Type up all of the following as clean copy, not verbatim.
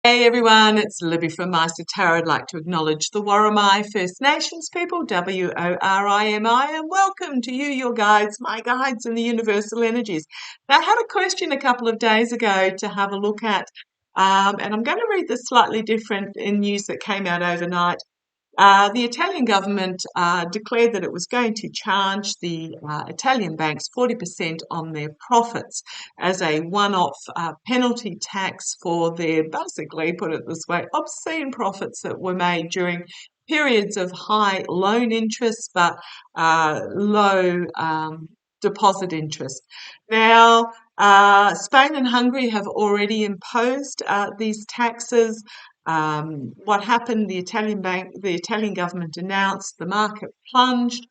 Hey everyone, it's Libby from Meister Tarot. I'd like to acknowledge the Worimi First Nations people, W-O-R-I-M-I, and welcome to you, your guides, my guides in the universal energies. Now, I had a question a couple of days ago to have a look at, and I'm going to read this slightly different in news that came out overnight. The Italian government declared that it was going to charge the Italian banks 40% on their profits as a one-off penalty tax for their, basically, put it this way, obscene profits that were made during periods of high loan interest but low deposit interest. Now, Spain and Hungary have already imposed these taxes. What happened? The Italian government announced the market plunged,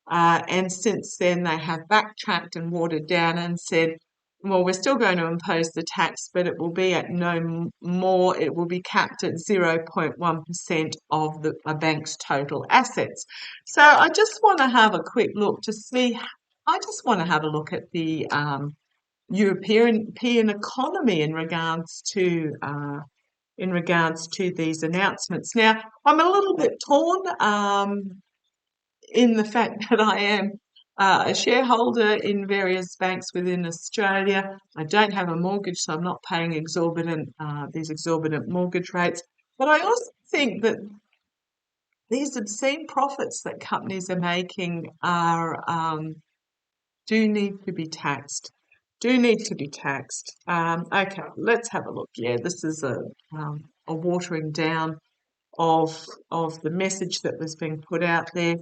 and since then they have backtracked and watered down and said, well, we're still going to impose the tax, but it will be at no more. It will be capped at 0.1% of a bank's total assets. So I just want to have a quick look to see. I just want to have a look at the European economy in regards to these announcements. Now, I'm a little bit torn in the fact that I am a shareholder in various banks within Australia. I don't have a mortgage, so I'm not paying these exorbitant mortgage rates. But I also think that these obscene profits that companies are making do need to be taxed. Okay, let's have a look. Yeah, this is a watering down of the message that was being put out there.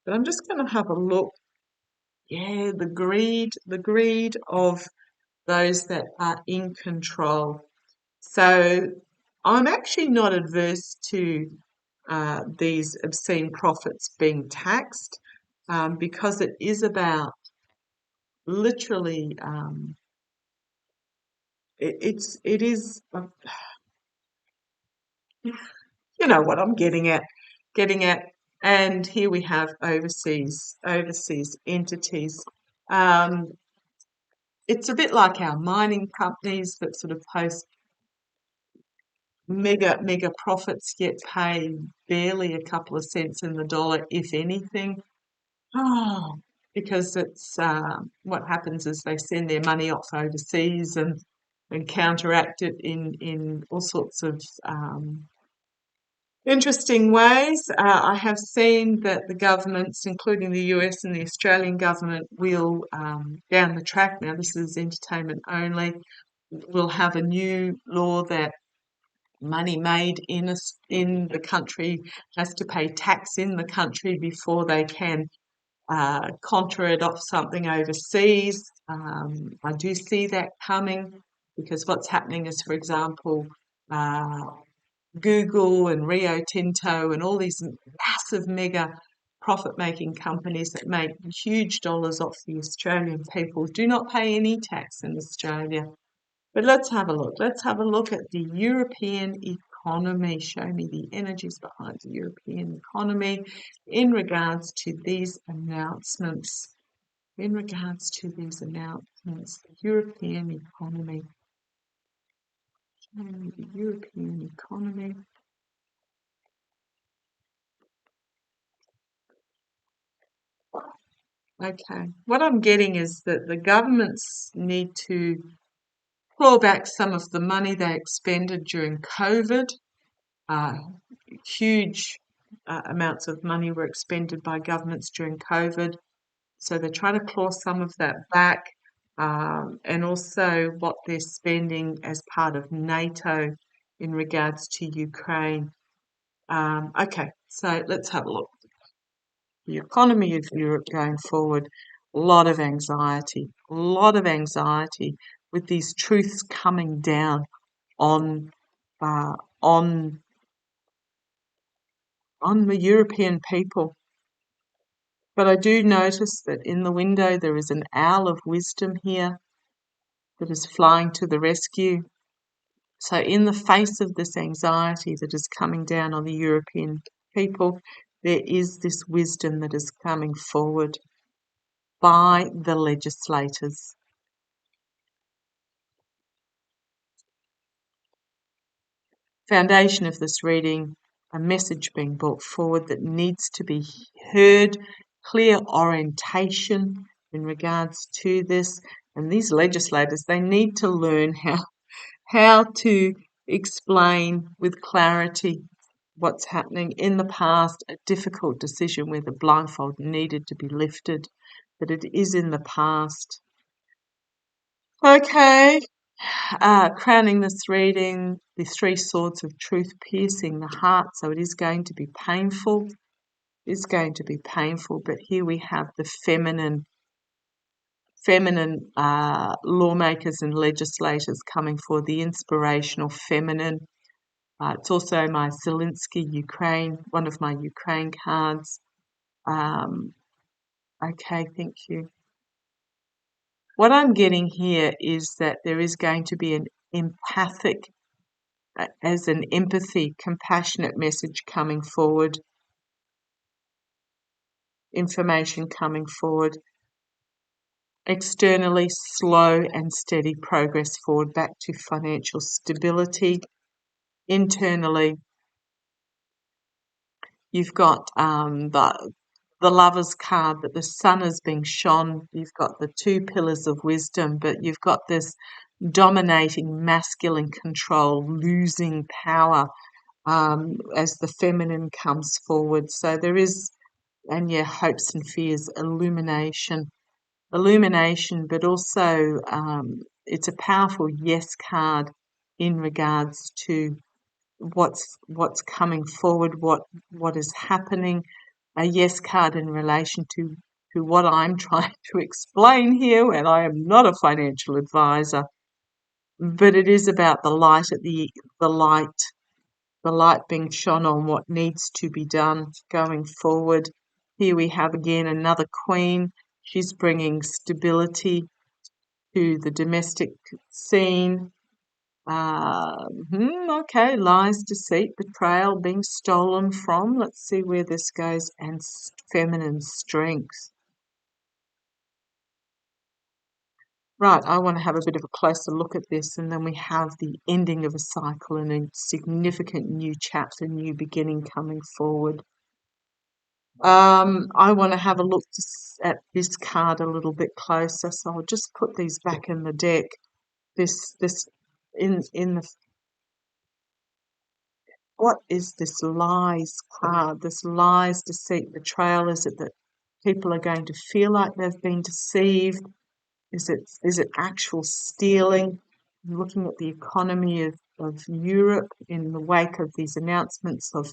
But I'm just going to have a look. Yeah, the greed of those that are in control. So I'm actually not adverse to these obscene profits being taxed because it is about literally it is you know what I'm getting at, and here we have overseas entities. Um, it's a bit like our mining companies that sort of post mega profits yet pay barely a couple of cents in the dollar, if anything. Oh, because it's what happens is they send their money off overseas and counteract it in all sorts of interesting ways. I have seen that the governments, including the US and the Australian government, will down the track, now this is entertainment only, will have a new law that money made in the country has to pay tax in the country before they can contra it off something overseas. I do see that coming because what's happening is, for example, uh, Google and Rio Tinto and all these massive mega profit-making companies that make huge dollars off the Australian people do not pay any tax in Australia. But let's have a look. Let's have a look at the European economy. Show me the energies behind the European economy in regards to these announcements. In regards to these announcements, the European economy. Show me the European economy. Okay. What I'm getting is that the governments need to claw back some of the money they expended during COVID. Uh, Huge amounts of money were expended by governments during COVID. So they're trying to claw some of that back, and also what they're spending as part of NATO in regards to Ukraine. Okay, so let's have a look. The economy of Europe going forward, a lot of anxiety with these truths coming down on uh, on on the European people. But I do notice that in the window there is an owl of wisdom here that is flying to the rescue. So in the face of this anxiety that is coming down on the European people, there is this wisdom that is coming forward by the legislators. Foundation of this reading, a message being brought forward that needs to be heard, clear orientation in regards to this. And these legislators, they need to learn how to explain with clarity what's happening. In the past, a difficult decision where the blindfold needed to be lifted, but it is in the past. Okay, crowning this reading, the three swords of truth piercing the heart, so it is going to be painful. It's going to be painful, but here we have the feminine lawmakers and legislators coming forward, the inspirational feminine. It's also my Zelensky Ukraine, one of my Ukraine cards. Okay, thank you. What I'm getting here is that there is going to be an empathic, as an empathy, compassionate message coming forward, information coming forward. Externally, slow and steady progress forward back to financial stability. Internally, you've got the Lover's card, that the sun is being shone. You've got the two pillars of wisdom, but you've got this dominating masculine control, losing power as the feminine comes forward. So there is, and yeah, hopes and fears, illumination, but also it's a powerful yes card in regards to what's coming forward, what is happening. A yes card in relation to what I'm trying to explain here, and I am not a financial advisor, but it is about the light at the light being shone on what needs to be done going forward. Here we have again another queen. She's bringing stability to the domestic scene. Okay, lies, deceit, betrayal, being stolen from. Let's see where this goes. And feminine strength. Right, I want to have a bit of a closer look at this, and then we have the ending of a cycle and a significant new chapter, new beginning coming forward. I want to have a look at this card a little bit closer, so I'll just put these back in the deck. This in the what is this lies card? This lies, deceit, betrayal. Is it that people are going to feel like they've been deceived? Is it actual stealing? I'm looking at the economy of Europe in the wake of these announcements of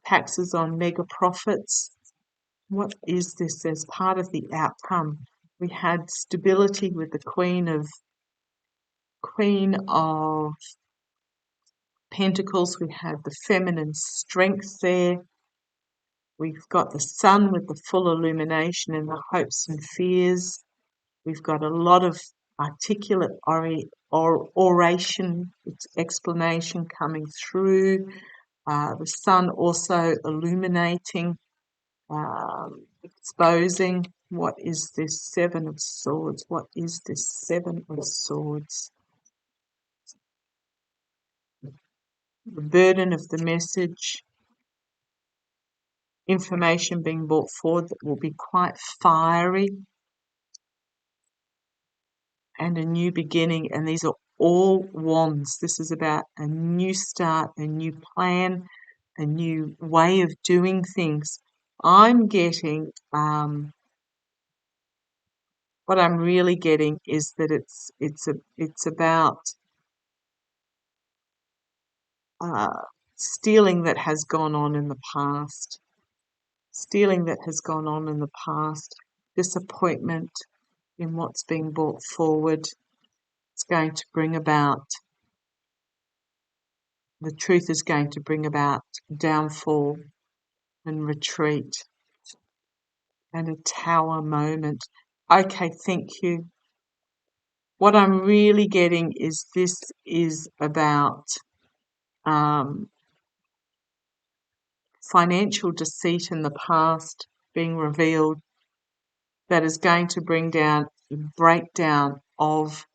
taxes on mega profits. What is this as part of the outcome? We had stability with the Queen of Pentacles. We had the feminine strength there. We've got the sun with the full illumination and the hopes and fears. We've got a lot of articulate oration, explanation coming through. The sun also illuminating, exposing. What is this Seven of Swords? What is this Seven of Swords? The burden of the message, information being brought forward that will be quite fiery, and a new beginning. And these are all wands. This is about a new start, a new plan, a new way of doing things. I'm getting, what I'm really getting is that it's about stealing that has gone on in the past. Stealing that has gone on in the past. Disappointment in what's being brought forward. It's going to bring about, the truth is going to bring about downfall and retreat and a tower moment. Okay, thank you. What I'm really getting is this is about financial deceit in the past being revealed, that is going to bring down breakdown of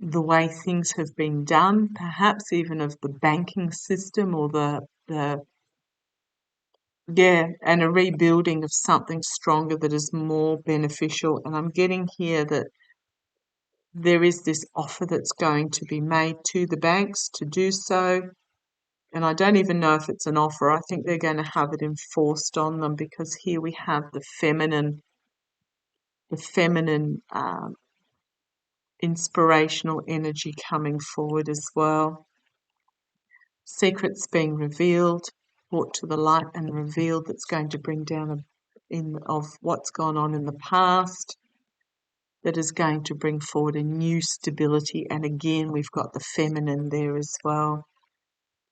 the way things have been done, perhaps even of the banking system or the yeah, and a rebuilding of something stronger that is more beneficial. And I'm getting here that there is this offer that's going to be made to the banks to do so. And I don't even know if it's an offer. I think they're going to have it enforced on them because here we have the feminine inspirational energy coming forward as well. Secrets being revealed, brought to the light and revealed, that's going to bring down of what's gone on in the past, that is going to bring forward a new stability. And again, we've got the feminine there as well.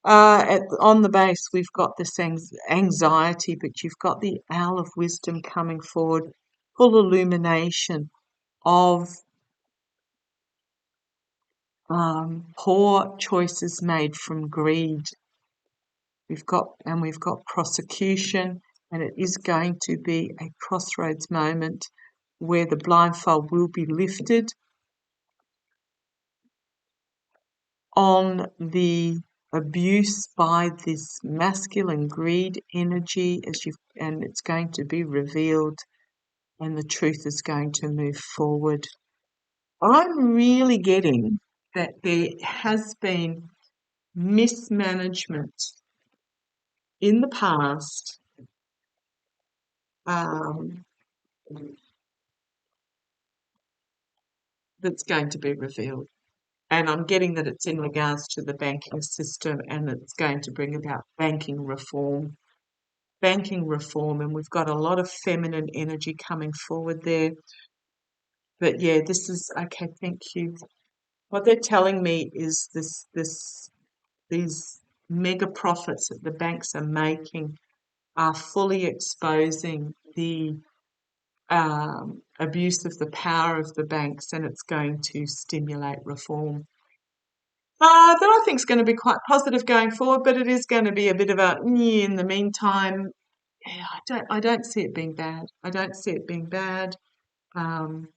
On the base, we've got this anxiety, but you've got the owl of wisdom coming forward, full illumination of poor choices made from greed. We've got prosecution, and it is going to be a crossroads moment where the blindfold will be lifted on the abuse by this masculine greed energy and it's going to be revealed, and the truth is going to move forward. I'm really getting that there has been mismanagement in the past, um, that's going to be revealed. And I'm getting that it's in regards to the banking system, and it's going to bring about banking reform. And we've got a lot of feminine energy coming forward there. But yeah, this is okay. Thank you. What they're telling me is these mega profits that the banks are making are fully exposing the abuse of the power of the banks, and it's going to stimulate reform. That I think is going to be quite positive going forward, but it is going to be a bit of a in the meantime. Yeah, I don't see it being bad. I don't see it being bad. Um,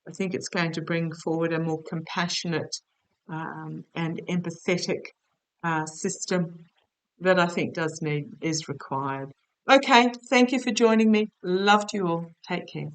I think it's going to bring forward a more compassionate and empathetic system that I think is required. Okay, thank you for joining me. Loved you all. Take care.